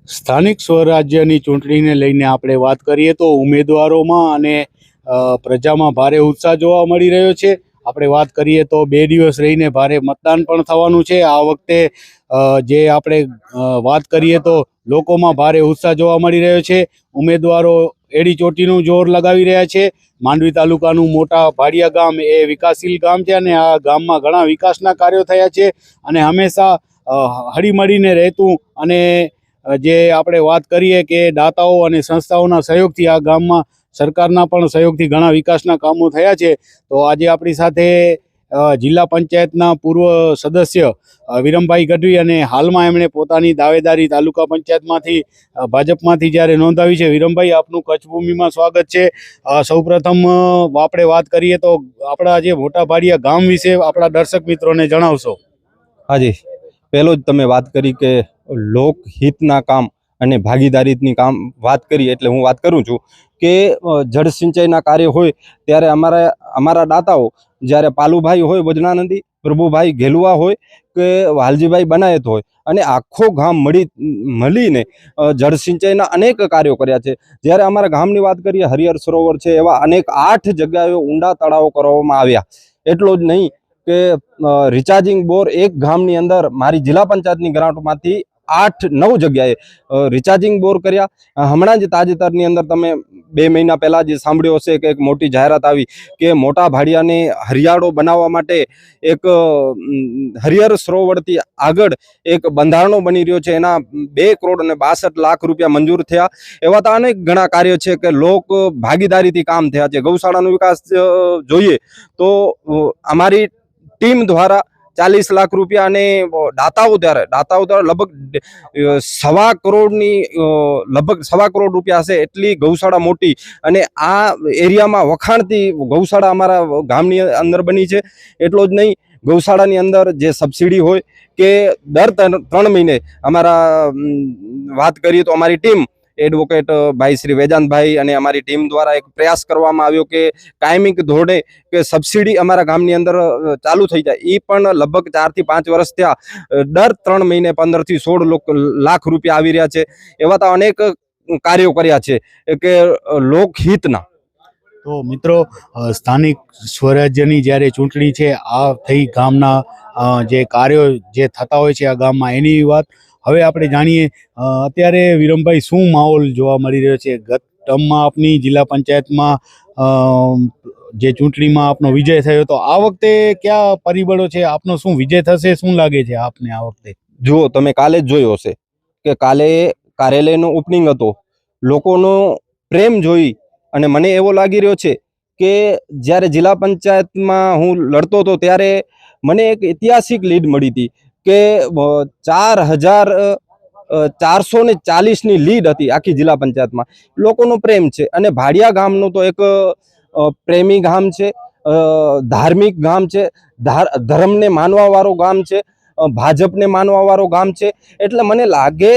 સ્થાનિક સ્વરાજ્યની ચૂંટણીને લઈને આપણે વાત કરીએ તો ઉમેદવારોમાં અને પ્રજામાં ભારે ઉત્સાહ જોવા મળી રહ્યો છે. આપણે વાત કરીએ તો 2 દિવસ રહીને ભારે મતદાન પણ થવાનું છે. આ વખતે જે આપણે વાત કરીએ તો લોકોમાં ભારે ઉત્સાહ જોવા મળી રહ્યો છે. ઉમેદવારો એડી ચોટીનું જોર લગાવી રહ્યા છે. માંડવી તાલુકાનું મોટા ભાડિયા ગામ એ વિકાસશીલ ગામ છે અને આ ગામમાં ઘણા વિકાસના કાર્યો થયા છે અને હંમેશા હળીમળીને રહેતું અને જે આપણે વાત કરીએ કે દાતાઓ અને સંસ્થાઓના સહયોગથી આ ગામમાં સરકારના પણ સહયોગથી ઘણા વિકાસના કામો થયા છે. તો આજે આપણી સાથે જિલ્લા પંચાયતના પૂર્વ સદસ્ય વિરમભાઈ ગઢવી અને હાલમાં એમણે પોતાની દાવેદારી તાલુકા પંચાયતમાંથી ભાજપમાંથી જ્યારે નોંધાવી છે. વિરમભાઈ, આપનું કચ્છ ભૂમિમાં સ્વાગત છે. સૌપ્રથમ આપણે વાત કરીએ તો આપણા જે મોટા ભાડિયા ગામ વિશે આપણા દર્શક મિત્રોને જણાવશો. હાજી, પહેલો જ તમે વાત કરી કે લોકહિતના કામ અને ભાગીદારીની કામ વાત કરી એટલે હું વાત કરું છું કે જળ સિંચાઈના કાર્ય હોય ત્યારે અમારા દાતાઓ, જ્યારે પાલુભાઈ હોય વજનાનંદી, પ્રભુભાઈ ઘેલુઆ હોય કે વાલજીભાઈ બનાયત હોય, અને આખો ગામ મળીને જળ સિંચાઈના અનેક કાર્યો કર્યા છે. જ્યારે અમારા ગામની વાત કરીએ, હરિહર સરોવર છે, એવા અનેક 8 જગ્યાએ ઊંડા તળાવો કરવામાં આવ્યા. એટલો જ નહીં કે રિચાર્જિંગ બોર એક ગામની અંદર મારી જિલ્લા પંચાયતની ગ્રાન્ટમાંથી 8-9 જગ્યાએ રિચાર્જિંગ બોર કર્યા. હમણાં જ તાજેતરની અંદર તમે 2 મહિના પહેલાં જે સાંભળ્યો હશે કે એક મોટી જાહેરાત આવી કે મોટા ભાડિયાને હરિયાળો બનાવવા માટે એક હરિહર સરોવરથી આગળ એક બંધારણો બની રહ્યો છે. એના 2,62,00,000 રૂપિયા મંજૂર થયા. એવા તો અનેક ઘણા કાર્યો છે કે લોક ભાગીદારીથી કામ થયા છે. ગૌશાળાનો વિકાસ જોઈએ તો અમારી ટીમ દ્વારા 40 લાખ રૂપિયા અને દાતાઓ દ્વારા લગભગ 1.25 કરોડ રૂપિયા હશે. એટલી ગૌશાળા મોટી અને આ એરિયામાં વખાણતી ગૌશાળા અમારા ગામની અંદર બની છે. એટલો જ નહીં, ગૌશાળાની અંદર જે સબસિડી હોય કે દર 3 મહિને અમારા વાત કરીએ તો અમારી ટીમ એડવોકેટ ભાઈ શ્રી વેદાંતભાઈ અને અમારી ટીમ દ્વારા એક પ્રયાસ કરવામાં આવ્યો કે કાયમિક ધોરણે કે સબસિડી અમારા ગામની અંદર ચાલુ થઈ જાય. એ પણ લગભગ 4 થી 5 વર્ષ થયા. દર 3 મહિને 15 થી 16 લાખ રૂપિયા આવી રહ્યા છે. એવા તો અનેક કાર્યો કર્યા છે કે લોકહિતના. તો મિત્રો, સ્થાનિક સ્વરાજ્યની જ્યારે ચૂંટણી છે, આ થઈ ગામના જે કાર્યો જે થતા હોય છે આ ગામમાં, એની વાત હવે આપણે જાણીએ. અત્યારે વિરમભાઈ, શું માહોલ જોવા મળી રહ્યો છે? ગત ટર્મમાં આપની જિલ્લા પંચાયતમાં જે ચૂંટણીમાં આપનો વિજય થયો, તો આ વખતે કયા પરિબળો છે? આપનો શું વિજય થશે? શું લાગે છે આપને આ વખતે? જુઓ, તમે કાલે જ જોયો હશે કે કાલે કાર્યાલયનો ઓપનિંગ હતો. લોકોનો પ્રેમ જોઈ અને મને એવો લાગી રહ્યો છે કે જ્યારે જિલ્લા પંચાયતમાં હું લડતો હતો ત્યારે મને એક ઐતિહાસિક લીડ મળી હતી કે 4,440ની લીડ હતી આખી જિલ્લા પંચાયતમાં. લોકોનો પ્રેમ છે અને ભાડિયા ગામનું તો એક પ્રેમી ગામ છે, ધાર્મિક ગામ છે, ધર્મને માનવાવાળો ગામ છે, ભાજપને માનવાવાળો ગામ છે. એટલે મને લાગે,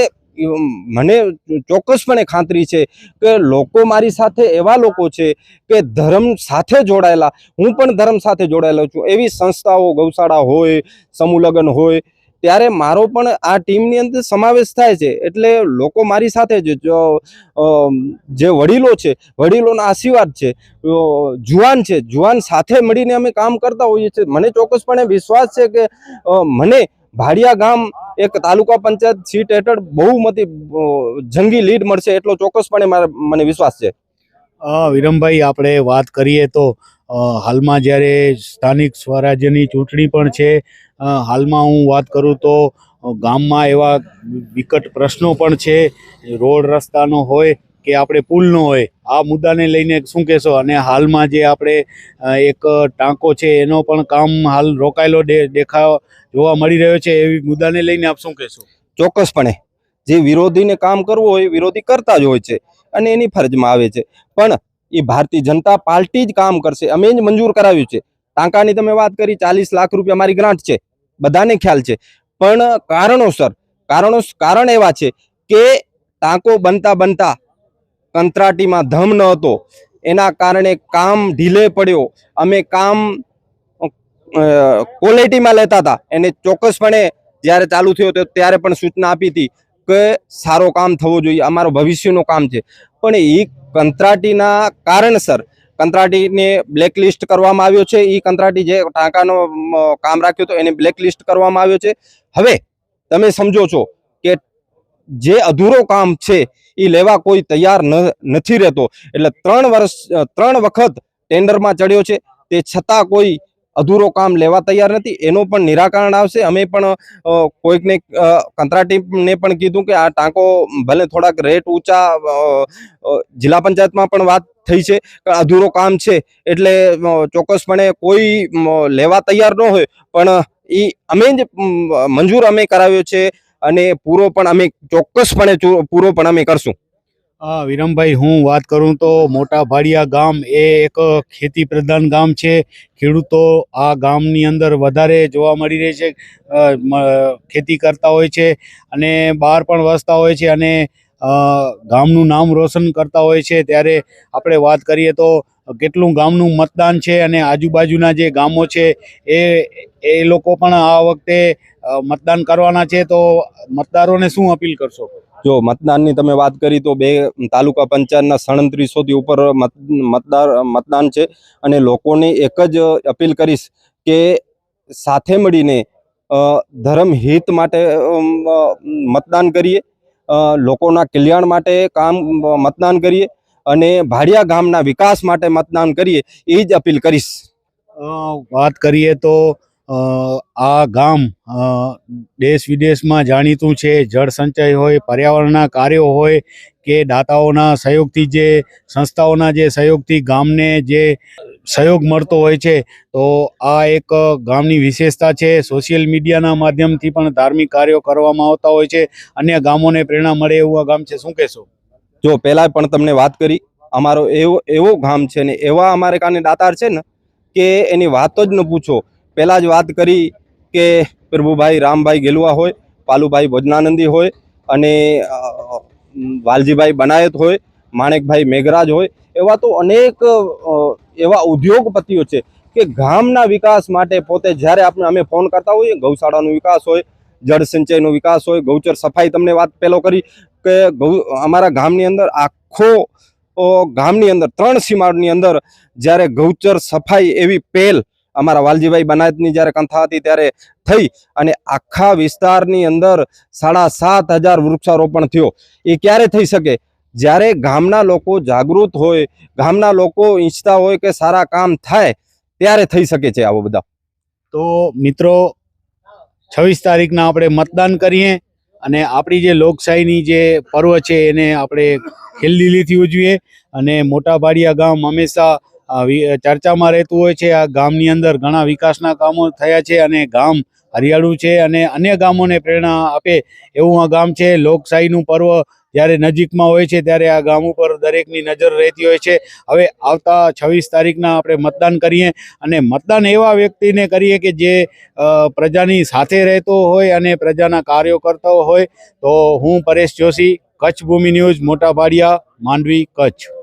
મને ચોક્કસપણે ખાતરી છે કે લોકો મારી સાથે એવા લોકો છે કે ધર્મ સાથે જોડાયેલા, હું પણ ધર્મ સાથે જોડાયેલો છું. એવી સંસ્થાઓ, ગૌશાળા હોય, સમૂહ લગ્ન હોય, ત્યારે મારો પણ આ ટીમની અંદર સમાવેશ થાય છે. એટલે લોકો મારી સાથે જ, જે વડીલો છે, વડીલોના આશીર્વાદ છે, જુવાન સાથે મળીને અમે કામ કરતા હોઈએ છીએ. મને ચોક્કસપણે વિશ્વાસ છે કે મને ભાડિયા ગામ એક તાલુકા પંચાયત સીટ હેઠળ બહુમતી જંગી લીડ મળશે, એટલો ચોક્કસપણે મને વિશ્વાસ છે. વિરમભાઈ, આપણે વાત કરીએ તો હાલમાં જ્યારે સ્થાનિક સ્વરાજ્યની ચૂંટણી પણ છે, હાલમાં હું વાત કરું તો ગામમાં એવા વિકટ પ્રશ્નો પણ છે. રોડ રસ્તાનો હોય કે આપણે પુલનો હોય, આ મુદ્દાને લઈને શું કહેશો? અને હાલમાં જે આપણે એક ટાંકો છે એનો પણ કામ હાલ રોકાયેલો જોવા મળી રહ્યો છે, એવી મુદ્દાને લઈને આપ શું કહેશો? ચોક્કસપણે જે વિરોધીને કામ કરવું હોય વિરોધી કરતા જ હોય છે અને એની ફરજમાં આવે છે. પણ એ ભારતીય જનતા પાર્ટી જ કામ કરશે. અમે જ મંજૂર કરાવ્યું છે. ટાંકાની તમે વાત કરી, 40 લાખ રૂપિયા મારી ગ્રાન્ટ છે, બધાને ખ્યાલ છે. પણ કારણ એવા છે કે ટાંકો બનતા કંત્રાટીમાં ધમ ન હતો, એના કારણે કામ ઢીલે પડ્યો. અમે કામ ક્વોલિટીમાં લેતા હતા. એને ચોક્કસપણે જ્યારે ચાલુ થયો ત્યારે પણ સૂચના આપી હતી કે સારો કામ થવો જોઈએ, અમારો ભવિષ્યનું કામ છે, પણ એ કંત્રાટીના કારણસર કંત્રાટીને બ્લેકલિસ્ટ કરવામાં આવ્યો છે. એ કંત્રાટી જે ટાંકાનો કામ રાખ્યું હતું એને બ્લેકલિસ્ટ કરવામાં આવ્યો છે. હવે તમે સમજો છો કે જે અધૂરો કામ છે એ લેવા કોઈ તૈયાર નથી રહેતો. એટલે 3 વખત ટેન્ડરમાં ચડ્યો છે, તે છતાં કોઈ અધૂરો કામ લેવા તૈયાર નથી. એનું પણ નિરાકરણ આવશે. અમે પણ કોઈકને કંત્રાટીને પણ કીધું કે આ ટાંકો ભલે થોડાક રેટ ઊંચા, જિલ્લા પંચાયતમાં પણ વાત થઈ છે કે અધૂરો કામ છે એટલે ચોક્કસપણે કોઈ લેવા તૈયાર ન હોય, પણ એ અમે જ મંજૂર અમે કરાવ્યો છે અને પૂરો પણ અમે ચોક્કસપણે પૂરો પણ અમે કરશું. વિરમભાઈ, હું વાત કરું તો મોટા ભાડિયા ગામ એ એક ખેતી પ્રધાન ગામ છે. ખેડૂતો આ ગામની અંદર વધારે જોવા મળી રહે છે, ખેતી કરતા હોય છે અને બહાર પણ વસતા હોય છે અને ગામનું નામ રોશન કરતા હોય છે. ત્યારે આપણે વાત કરીએ તો કેટલું ગામનું મતદાન છે અને આજુબાજુના જે ગામો છે એ લોકો પણ આ વખતે મતદાન કરવાના છે. તો મતદારોને શું અપીલ કરશો? જો મતદાનની તમે વાત કરી તો 2 તાલુકા પંચાયતના 3700થી ઉપર મતદાન છે અને લોકોને એક જ અપીલ કરીશ કે સાથે મળીને ધર્મ હિત માટે મતદાન કરીએ, લોકોના કલ્યાણ માટે મતદાન કરીએ અને ભાડિયા ગામના વિકાસ માટે મતદાન કરીએ, એ જ અપીલ કરીશ. વાત કરીએ તો આ ગામ દેશ વિદેશમાં જાણીતું છે. જળ સંચય હોય, પર્યાવરણના કાર્યો હોય કે દાતાઓના સહયોગથી, જે સંસ્થાઓના જે સહયોગથી ગામને જે સહયોગ મળતો હોય છે, તો આ એક ગામની વિશેષતા છે. સોશિયલ મીડિયાના માધ્યમથી પણ ધાર્મિક કાર્યો કરવામાં આવતા હોય છે. અન્ય ગામોને પ્રેરણા મળે એવું આ ગામ છે. શું કહેશો? જો પહેલાં પણ તમને વાત કરી, અમારો એવો ગામ છે ને એવા અમારે કાને દાતાર છે ને કે એની વાત જ ન પૂછો. પહેલાં જ વાત કરી કે પ્રભુભાઈ રામભાઈ ગેલુઆ હોય, પાલુભાઈ ભોજનાનંદી હોય અને વાલજીભાઈ બનાયત હોય, માણેકભાઈ મેઘરાજ હોય, એવા તો અનેક એવા ઉદ્યોગપતિઓ છે કે ગામના વિકાસ માટે પોતે જ્યારે અમે ફોન કરતા હોઈએ, ગૌશાળાનો વિકાસ હોય, જળ સિંચાઈનો વિકાસ હોય, ગૌચર સફાઈ, તમને વાત પહેલો કરી કે અમારા ગામની અંદર આખો ગામની અંદર 3 સીમાની અંદર જ્યારે ગૌચર સફાઈ એવી પહેલ અમારા વાલજીભાઈ બનાયતની જ્યારે કંથા હતી ત્યારે થઈ અને આખા વિસ્તારની અંદર 7,500 વૃક્ષારોપણ થયો. એ ક્યારે થઈ શકે? જ્યારે ગામના લોકો જાગૃત હોય, ગામના લોકો ઈચ્છતા હોય કે સારા કામ થાય, ત્યારે થઈ શકે છે આવો બધા. તો મિત્રો, 26 તારીખના આપણે મતદાન કરીએ અને આપણી જે લોકશાહીની જે પર્વ છે એને આપણે ખેલદિલીથી ઉજવીએ. અને મોટા ભાડિયા ગામ હંમેશા ચર્ચામાં રહેતું હોય છે. આ ગામની અંદર ઘણા વિકાસના કામો થયા છે અને ગામ હરિયાળું છે અને અન્ય ગામોને પ્રેરણા આપે એવું આ ગામ છે. લોકશાહીનું પર્વ જ્યારે નજીકમાં હોય છે ત્યારે આ ગામ ઉપર દરેકની નજર રહેતી હોય છે. હવે આવતા 26 તારીખના આપણે મતદાન કરીએ અને મતદાન એવા વ્યક્તિને કરીએ કે જે પ્રજાની સાથે રહેતો હોય અને પ્રજાના કાર્યો કરતો હોય. તો હું પરેશ જોશી, કચ્છ ભૂમિ ન્યૂઝ, મોટા ભાડિયા, માંડવી, કચ્છ.